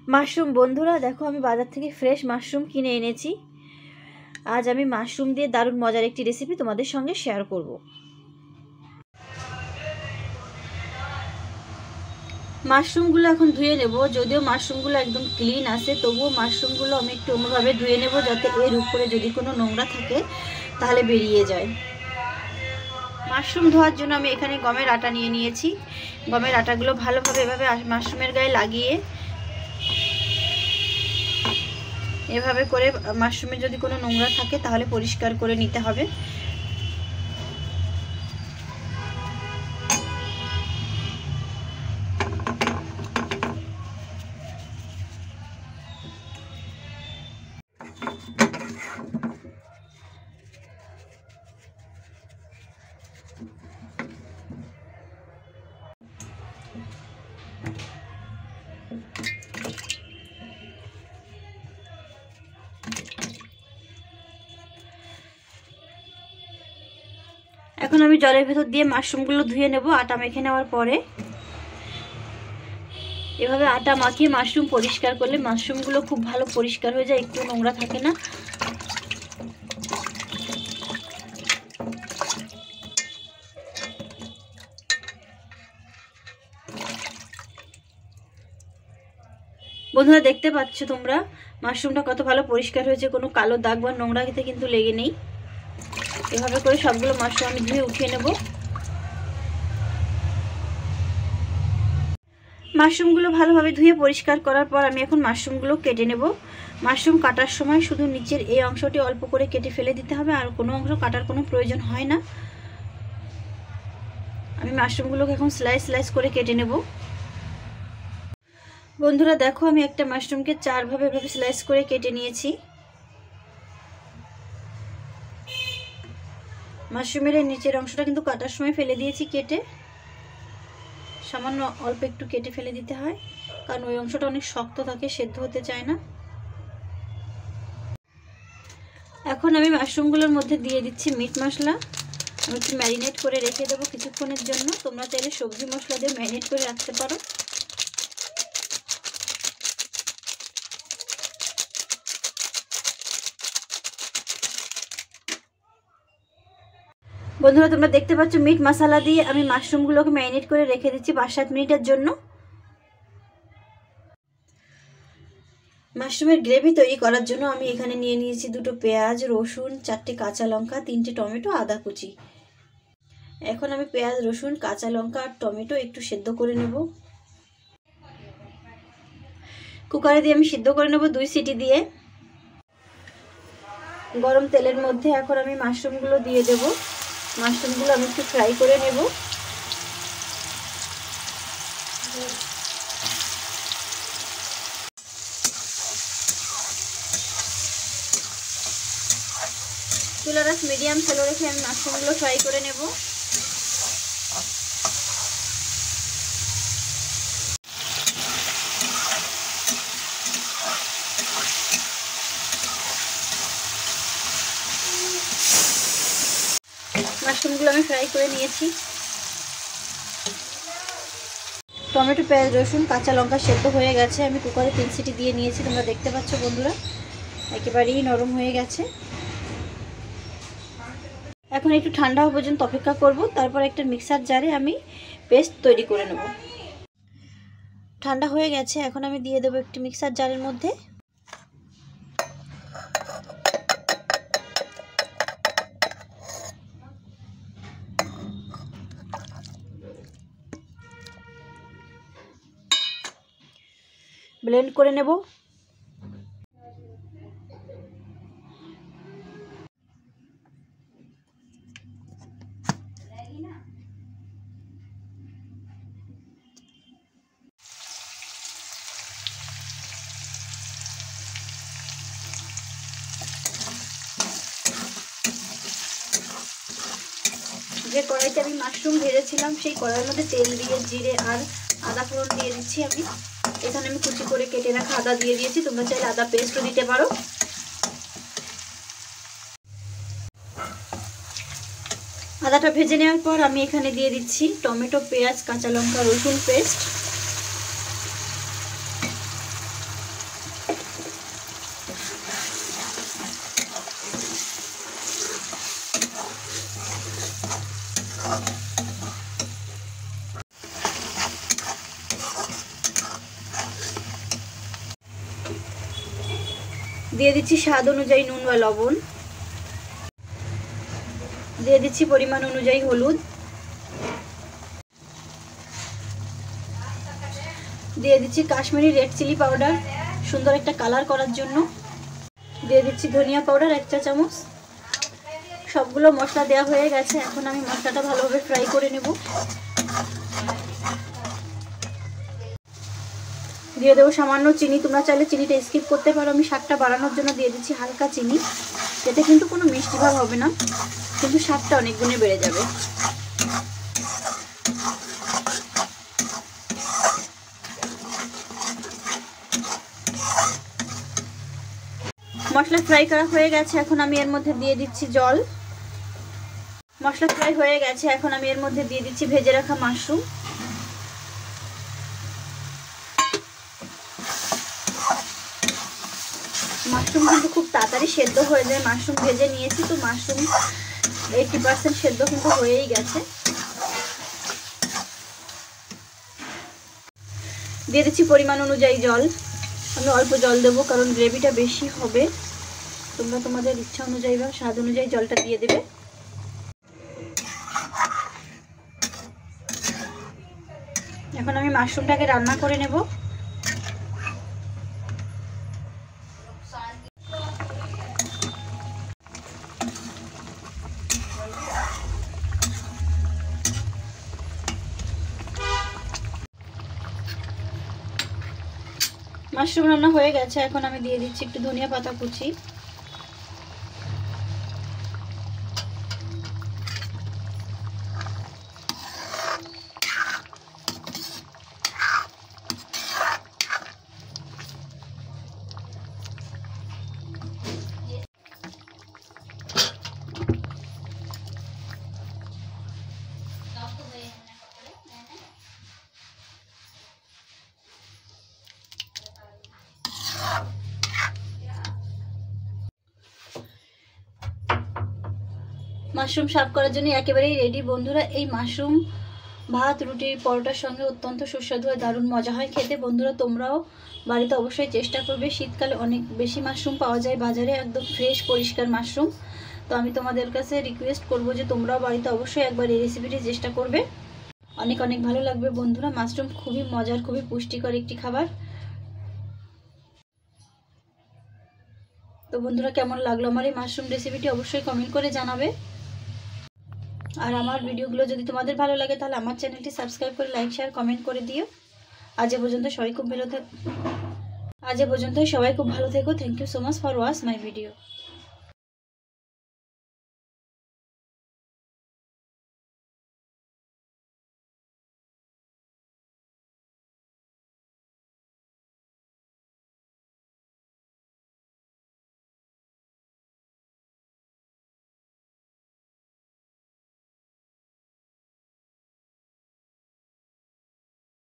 Mushroom বন্ধুরা দেখো, আমি বাজার থেকে ফ্রেশ মাশরুম কিনে এনেছি। আজ আমি মাশরুম দিয়ে দারুণ মজার একটি রেসিপি তোমাদের সঙ্গে শেয়ার করব। মাশরুমগুলো এখন ধুয়ে নেব। যদিও মাশরুমগুলো একদম ক্লিন আছে, তবুও মাশরুমগুলো আমি একটু অন্যভাবে ধুয়ে নেব, যাতে এর উপরে যদি কোনো নোংরা থাকে তাহলে বেরিয়ে যায়। মাশরুম ধোয়ার জন্য আমি এখানে গমের আটা নিয়ে নিয়েছি। গমের আটাগুলো ভালোভাবে এভাবে মাশরুমের গায়ে লাগিয়ে এভাবে করে মাশরুমে যদি কোনো নোংরা থাকে তাহলে পরিষ্কার করে নিতে হবে। এখন আমি জলের ভেতর দিয়ে মাশরুমগুলো ধুয়ে নেব আটা মেখে নেওয়ার পরে। এভাবে আটা মাখিয়ে মাশরুম পরিষ্কার করলে মাশরুমগুলো খুব ভালো পরিষ্কার হয়ে যায়, একটু নোংরা থাকে না। বন্ধুরা দেখতে পাচ্ছ তোমরা মাশরুমটা কত ভালো পরিষ্কার হয়েছে, কোনো কালো দাগ বা নোংরাতে কিন্তু লেগে নেই। এভাবে করে সবগুলো মাশরুম আমি ধুয়ে উঠিয়ে নেব। মাশরুমগুলো ভালোভাবে ধুয়ে পরিষ্কার করার পর আমি এখন মাশরুমগুলো কেটে নেব। মাশরুম কাটার সময় শুধু নিচের এই অংশটি অল্প করে কেটে ফেলে দিতে হবে, আর কোনো অংশ কাটার কোনো প্রয়োজন হয় না। আমি মাশরুমগুলোকে এখন স্লাইস স্লাইস করে কেটে নেব। বন্ধুরা দেখো, আমি একটা মাশরুমকে চারভাবে এভাবে স্লাইস করে কেটে নিয়েছি। মাশরুমের এই নিচের অংশটা কিন্তু কাটার সময় ফেলে দিয়েছি কেটে। সামান্য অল্প একটু কেটে ফেলে দিতে হয়, কারণ ওই অংশটা অনেক শক্ত থাকে, সেদ্ধ হতে চায় না। এখন আমি মাশরুমগুলোর মধ্যে দিয়ে দিচ্ছি মিট মশলা। আমি একটু ম্যারিনেট করে রেখে দেবো কিছুক্ষণের জন্য। তোমরা চাইলে সবজি মশলা দিয়ে ম্যারিনেট করে রাখতে পারো। বন্ধুরা তোমরা দেখতে পাচ্ছ মিট মশলা দিয়ে আমি মাশরুমগুলোকে ম্যারিনেট করে রেখে দিচ্ছি 5-7 মিনিটের জন্য। মাশরুমের গ্রেভি তৈরি করার জন্য আমি এখানে নিয়ে নিয়েছি 2টো পেঁয়াজ, রসুন, 4টে কাঁচা লঙ্কা, 3টে টমেটো, আদা কুচি। এখন আমি পেঁয়াজ, রসুন, কাঁচা লঙ্কা আর টমেটো একটু সেদ্ধ করে নেব। কুকারে দিয়ে আমি সিদ্ধ করে নেব 2 সিটি দিয়ে। গরম তেলের মধ্যে এখন আমি মাশরুমগুলো দিয়ে দেব। মাশরুমগুলো আমি একটু ফ্রাই করে নেব। চুলার আঁচ মিডিয়াম ফ্লেমে রেখে আমি মাশরুমগুলো ফ্রাই করে নেব। মাশরুমগুলো আমি ফ্রাই করে নিয়েছি। টমেটো, পেঁয়াজ, রসুন, কাঁচা লঙ্কা সেদ্ধ হয়ে গেছে। আমি কুকারে 3 সিটি দিয়ে নিয়েছি। তোমরা দেখতে পাচ্ছ বন্ধুরা একেবারেই নরম হয়ে গেছে। এখন একটু ঠান্ডা হওয়া পর্যন্ত অপেক্ষা করব, তারপর একটা মিক্সার জারে আমি পেস্ট তৈরি করে নেব। ঠান্ডা হয়ে গেছে, এখন আমি দিয়ে দেবো একটি মিক্সার জারের মধ্যে। ব্লেন্ড করে নেব। যে কড়াইতে আমি মাশরুম ভেজেছিলাম সেই কড়াইয়ের মধ্যে তেল দিয়ে জিরে আর আদা ফোড়ন দিয়ে দিচ্ছি আমি। এখানে আমি কুচি করে কেটে রাখা আদা দিয়ে দিয়েছি, তোমরা চাইলে আদা পেস্টও দিতে পারো। আদাটা ভেজে নেওয়ার পর আমি এখানে দিয়ে দিচ্ছি টমেটো, পেঁয়াজ, কাঁচা লঙ্কা, রসুন পেস্ট। দিয়ে দিচ্ছি স্বাদ অনুযায়ী নুন বা লবণ, দিয়ে দিচ্ছি পরিমাণ অনুযায়ী হলুদ, দিয়ে দিচ্ছি কাশ্মীরি রেড চিলি পাউডার সুন্দর একটা কালার করার জন্য, দিয়ে দিচ্ছি ধনিয়া পাউডার 1 চা চামচ। সবগুলো মশলা দেওয়া হয়ে গেছে, এখন আমি মশলাটা ভালোভাবে ফ্রাই করে নেব। দিয়ে দেবো সামান্য চিনি, তোমরা চাইলে চিনিটা স্কিপ করতে পারো, আমি স্বাদটা বাড়ানোর জন্য দিয়ে দিচ্ছি হালকা চিনি। এতে কিন্তু কোনো মিষ্টি ভাব হবে না, কিন্তু স্বাদটা অনেক গুণে বেড়ে যাবে। মশলা ফ্রাই করা হয়ে গেছে, এখন আমি এর মধ্যে দিয়ে দিচ্ছি জল। মশলা ফ্রাই হয়ে গেছে, এখন আমি এর মধ্যে দিয়ে দিচ্ছি ভেজে রাখা মাশরুম। মাশরুম কিন্তু খুব তাড়াতাড়ি সেদ্ধ হয়ে যায়, মাশরুম ভেজে নিয়েছি তো মাশরুম 80% সেদ্ধ কিন্তু হয়েই গেছে। দিয়ে দিচ্ছি পরিমাণ অনুযায়ী জল, আমি অল্প জল দেবো কারণ গ্রেভিটা বেশি হবে, তোমরা তোমাদের ইচ্ছা অনুযায়ী বা স্বাদ অনুযায়ী জলটা দিয়ে দেবে। এখন আমি মাশরুমটাকে রান্না করে নেব। মাশরুম রান্না হয়ে গেছে, এখন আমি দিয়ে দিচ্ছি একটু ধনিয়া পাতা কুচি, মাশরুম সার্ভ করার জন্য একেবারেই রেডি বন্ধুরা। এই মাশরুম ভাত, রুটি, পরোটার সঙ্গে অত্যন্ত সুস্বাদু হয়, দারুণ মজা হয় খেতে। বন্ধুরা তোমরাও বাড়িতে অবশ্যই চেষ্টা করবে, শীতকালে অনেক বেশি মাশরুম পাওয়া যায় বাজারে, একদম ফ্রেশ পরিষ্কার মাশরুম। তো আমি তোমাদের কাছে রিকোয়েস্ট করব যে তোমরাও বাড়িতে অবশ্যই একবার এই রেসিপিটি চেষ্টা করবে, অনেক অনেক ভালো লাগবে বন্ধুরা। মাশরুম খুবই মজার, খুবই পুষ্টিকর একটি খাবার। তো বন্ধুরা কেমন লাগলো আমার এই মাশরুম রেসিপিটি অবশ্যই কমেন্ট করে জানাবে। আর আমার ভিডিওগুলো যদি তোমাদের ভালো লাগে তাহলে আমার চ্যানেলটি সাবস্ক্রাইব করে লাইক শেয়ার কমেন্ট করে দিও। আজ এ পর্যন্তই সবাই খুব ভালো থেকো। Thank you so much for watch my video.